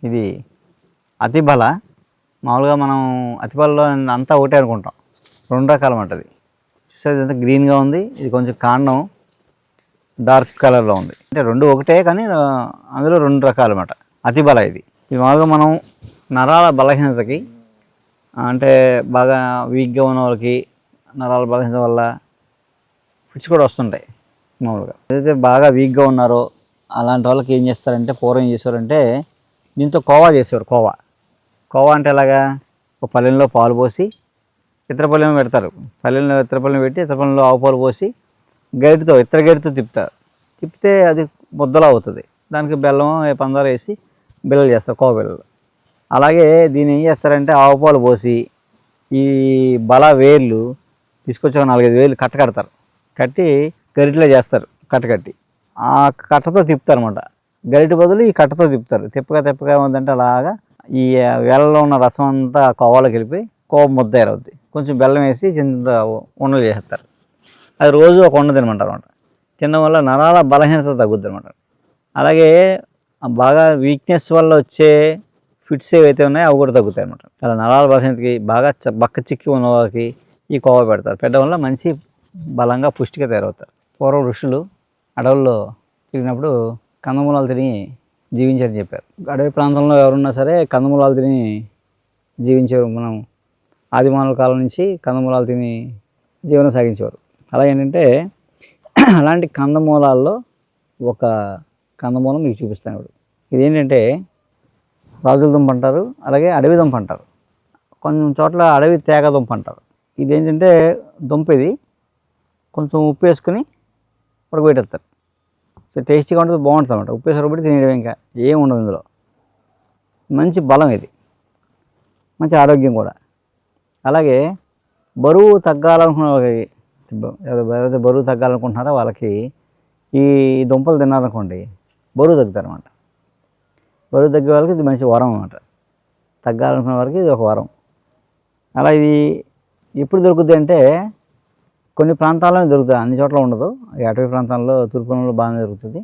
ఇది అతిబల. మామూలుగా మనం అతిబలలో అంతా ఒకటే అనుకుంటాం, 2 రకాలు అన్నమాట. అది చూసేది అంతా గ్రీన్గా ఉంది, ఇది కొంచెం కాండం డార్క్ కలర్లో ఉంది. అంటే 2 ఒకటే కానీ అందులో 2 రకాలు అన్నమాట అతిబల. ఇది మామూలుగా మనం నరాల బలహీనతకి, అంటే బాగా వీక్గా ఉన్న వాళ్ళకి నరాల బలహీనత వల్ల ఫిట్స్ కూడా వస్తుంటాయి. మామూలుగా ఏదైతే బాగా వీక్గా ఉన్నారో అలాంటి వాళ్ళకి ఏం చేస్తారంటే, పూర్వం ఏం చేసేవారంటే దీంతో కోవా చేసేవారు. కోవా అంటే ఎలాగా, ఒక పల్లెంలో పాలు పోసి ఇతర పల్లెం పెడతారు. పల్లెంలో ఇతర పల్లెం పెట్టి ఇతర పల్లెంలో ఆవు పాలు పోసి ఇతర గరిటతో తిప్పితే అది ముద్దలా అవుతుంది. దానికి బెల్లం పందారు వేసి బిళ్ళలు చేస్తారు, కోవ బిళ్ళలు. అలాగే దీన్ని ఏం చేస్తారంటే ఆవు పాలు పోసి ఈ బల వేర్లు తీసుకొచ్చి 4-5 వేలు కడతారు. కట్టి గరిటలో చేస్తారు, కట్టి ఆ కట్టతో తిప్పుతారు అనమాట. గరిట బదులు ఈ కట్టతో తిప్పుతారు. తిప్పగా ఏమందంటే అలాగా ఈ వేళ్ళలో ఉన్న రసం అంతా కోవాలోకి వెళ్ళిపోయి కోవ ముద్ద అవుద్ది. కొంచెం బెల్లం వేసి చింత ఉండలు చేస్తారు. అది రోజు ఒక ఉండ తినమంటారు అనమాట. తినడం వల్ల నరాల బలహీనత తగ్గుద్ది అనమాట. అలాగే బాగా వీక్నెస్ వల్ల వచ్చే ఫిట్స్ ఏవైతే ఉన్నాయో అవి కూడా తగ్గుతాయి అనమాట. అలా నరాల బలహీనతకి బాగా బక్క చిక్కి ఉన్న వాళ్ళకి ఈ కోవ పెడతారు. పెట్టడం వల్ల మంచి బలంగా పుష్టిగా తయారవుతారు. పూర్వం ఋషులు అడవుల్లో తిరిగినప్పుడు కందమూలాలు తిని జీవించారని చెప్పారు. అడవి ప్రాంతంలో ఎవరున్నా సరే కందమూలాలు తిని జీవించేవారు. మనం ఆదిమానవుల కాలం నుంచి కందమూలాలు తిని జీవనం సాగించేవారు. అలా ఏంటంటే అలాంటి కందమూలాల్లో ఒక కందమూలం మీకు చూపిస్తాను ఇప్పుడు. ఇదేంటంటే రాజుల దుంప అంటారు, అలాగే అడవి దుంప అంటారు, కొన్ని చోట్ల అడవి తేగ దుంప అంటారు. ఇదేంటంటే దుంప ఇది కొంచెం ఉప్పు వేసుకుని ఉడకబెట్టేస్తారు. సో టేస్టీగా ఉంటుంది, బాగుంటుంది అనమాట. ఉప్పు వేసి ఉడకబెట్టి తినేయడం, ఇంకా ఏం ఉండదు ఇందులో. మంచి బలం ఇది, మంచి ఆరోగ్యం కూడా. అలాగే బరువు తగ్గాలనుకున్న వాళ్ళకి, ఎవరైతే బరువు తగ్గాలనుకుంటున్నారో వాళ్ళకి ఈ దుంపలు తిన్నారనుకోండి బరువు తగ్గుతారనమాట. బరువు తగ్గే వాళ్ళకి ఇది మంచి వరం అనమాట. తగ్గాలనుకున్న వారికి ఇది ఒక వరం. అలా ఇది ఎప్పుడు దొరుకుతుంది అంటే కొన్ని ప్రాంతాల్లోనే దొరుకుతుంది, అన్ని చోట్ల ఉండదు. ఈ అటవీ ప్రాంతాల్లో తూర్పులో బాగానే దొరుకుతుంది.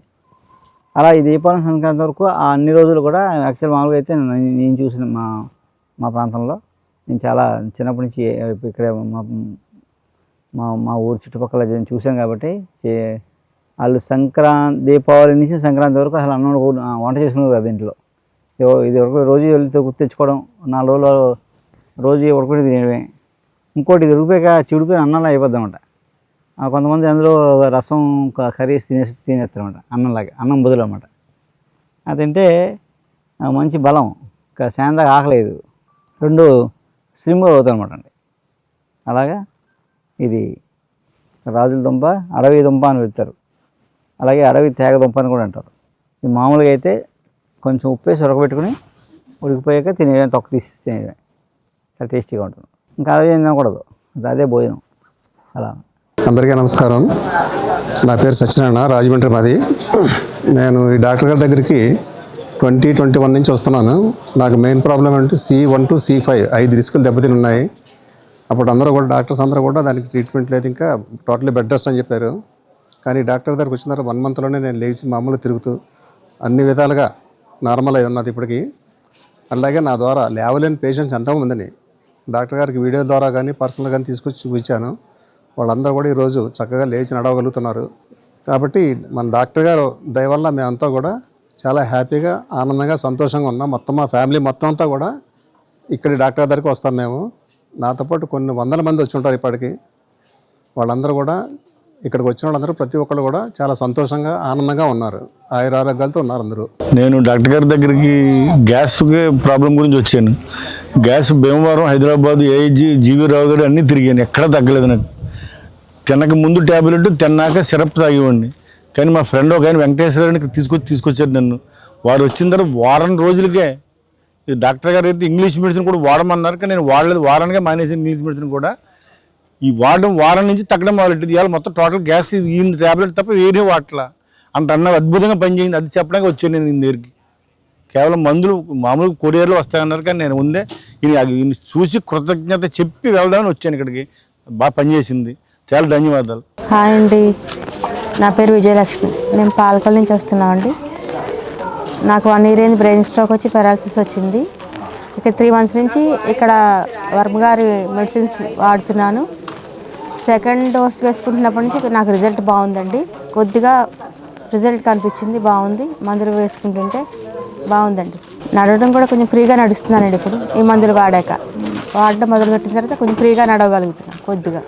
అలా ఈ దీపావళి సంక్రాంతి వరకు ఆ అన్ని రోజులు కూడా యాక్చువల్ మామూలుగా అయితే నేను చూసిన మా ప్రాంతంలో నేను చాలా చిన్నప్పటి నుంచి ఇక్కడే మా ఊరు చుట్టుపక్కల చూసాం కాబట్టి వాళ్ళు దీపావళి నుంచి సంక్రాంతి వరకు అసలు అన్నం వంట చేసుకునేది కదా ఇంట్లో. ఇది వరకు రోజు వెళ్ళి తెచ్చుకోవడం, 4 రోజులు రోజు ఉడకబెట్టి తినేయడమే. ఇంకోటి ఇది చిడిపోయిన అన్నంలా అయిపోద్ది అనమాట. కొంతమంది అందులో రసం కర్రీ తినేస్తారు అనమాట, అన్నం బదులు అనమాట. అది తింటే మంచి బలం, శాంతంగా ఆకలేదు, 2 స్లిమ్గా అవుతాయి అనమాట అండి. అలాగా ఇది రాజుల దుంప, అడవి దుంప అని పెడతారు. అలాగే అడవి తేగ దుంప అని కూడా అంటారు. ఇది మామూలుగా అయితే కొంచెం ఉప్పేసి ఉడకబెట్టుకుని ఉడికిపోయాక తినేయడం, తొక్క తీసి తినేయడం చాలా టేస్టీగా ఉంటుంది. ఇంకా అదే తినకూడదు, అదే భోజనం. అలా. అందరికీ నమస్కారం. నా పేరు సత్యనారాయణ, రాజమండ్రి మాది. నేను ఈ డాక్టర్ గారి దగ్గరికి 2021 నుంచి వస్తున్నాను. నాకు మెయిన్ ప్రాబ్లం అంటే C1 to C5 5 రిస్కులు దెబ్బతిని ఉన్నాయి. అప్పుడు అందరూ కూడా డాక్టర్స్ అందరూ కూడా దానికి ట్రీట్మెంట్ లేదు, ఇంకా టోటల్లీ బెడ్ రెస్ట్ అని చెప్పారు. కానీ డాక్టర్ దగ్గరికి వచ్చిన తర్వాత 1 మంత్లోనే నేను లేచి మామూలు తిరుగుతూ అన్ని విధాలుగా నార్మల్ అయి ఉన్నది ఇప్పటికీ. అలాగే నా ద్వారా లేవలేని పేషెంట్స్ ఎంతోమందిని డాక్టర్ గారికి వీడియో ద్వారా కానీ పర్సనల్ కానీ తీసుకొచ్చి చూపించాను. వాళ్ళందరూ కూడా ఈరోజు చక్కగా లేచి నడవగలుగుతున్నారు. కాబట్టి మన డాక్టర్ గారు దయ వల్ల మేమంతా కూడా చాలా హ్యాపీగా, ఆనందంగా, సంతోషంగా ఉన్నాం. మొత్తం మా ఫ్యామిలీ మొత్తం అంతా కూడా ఇక్కడి డాక్టర్ దగ్గరికి వస్తాం మేము. నాతో పాటు కొన్ని వందల మంది వచ్చి ఉంటారు ఇప్పటికీ. వాళ్ళందరూ కూడా ఇక్కడికి వచ్చిన వాళ్ళందరూ ప్రతి ఒక్కరు కూడా చాలా సంతోషంగా, ఆనందంగా ఉన్నారు, ఆయురారోగ్యాలతో ఉన్నారు అందరూ. నేను డాక్టర్ గారి దగ్గరికి గ్యాస్ ప్రాబ్లం గురించి వచ్చాను. Gas Bhimavaram, Hyderabad, AIG, GV Rao గారు అన్నీ తిరిగాను, ఎక్కడా తగ్గలేదు నాకు. తినక ముందు ట్యాబ్లెట్, తిన్నాక సిరప్ తాగేవాడిని. కానీ మా ఫ్రెండ్ ఒక ఆయన వెంకటేశ్వరని తీసుకొచ్చారు నన్ను. వారు వచ్చిన తర్వాత వారం రోజులకే డాక్టర్ గారు అయితే ఇంగ్లీష్ మెడిసిన్ కూడా వాడమన్నారు, కానీ నేను వాడలేదు. వారానికే మానేసి ఇంగ్లీష్ మెడిసిన్ కూడా ఈ వారం నుంచి తగ్గడం మొదలెట్టింది. ఇవాళ మొత్తం టోటల్ గ్యాస్ ఈ ట్యాబ్లెట్ తప్ప వేరే వాటలా అంత అద్భుతంగా పనిచేయింది. అది చెప్పడానికి వచ్చాను నేను ఈయన దగ్గరికి. కేవలం మందులు మామూలు కొరియర్లో వస్తాయన్నారు, కానీ నేను ముందే ఈయన చూసి కృతజ్ఞత చెప్పి వెళ్దామని వచ్చాను ఇక్కడికి. బాగా పనిచేసింది, చాలా ధన్యవాదాలు. హాయ్ అండి, నా పేరు విజయలక్ష్మి. నేను పాలకొల్లు నుంచి వస్తున్నామండి. నాకు 1 ఇయర్ అయింది బ్రెయిన్ స్ట్రోక్ వచ్చి పారాలసిస్ వచ్చింది. ఇక 3 మంత్స్ నుంచి ఇక్కడ వర్మ గారి మెడిసిన్స్ వాడుతున్నాను. సెకండ్ డోస్ వేసుకుంటున్నప్పటి నుంచి నాకు రిజల్ట్ బాగుందండి. కొద్దిగా రిజల్ట్ కనిపించింది, బాగుంది. మందులు వేసుకుంటుంటే బాగుందండి. నడవడం కూడా కొంచెం ఫ్రీగా నడుస్తున్నానండి. ఇప్పుడు ఈ మందులు వాడడం మొదలుపెట్టిన తర్వాత కొంచెం ఫ్రీగా నడవగలుగుతున్నాను కొద్దిగా.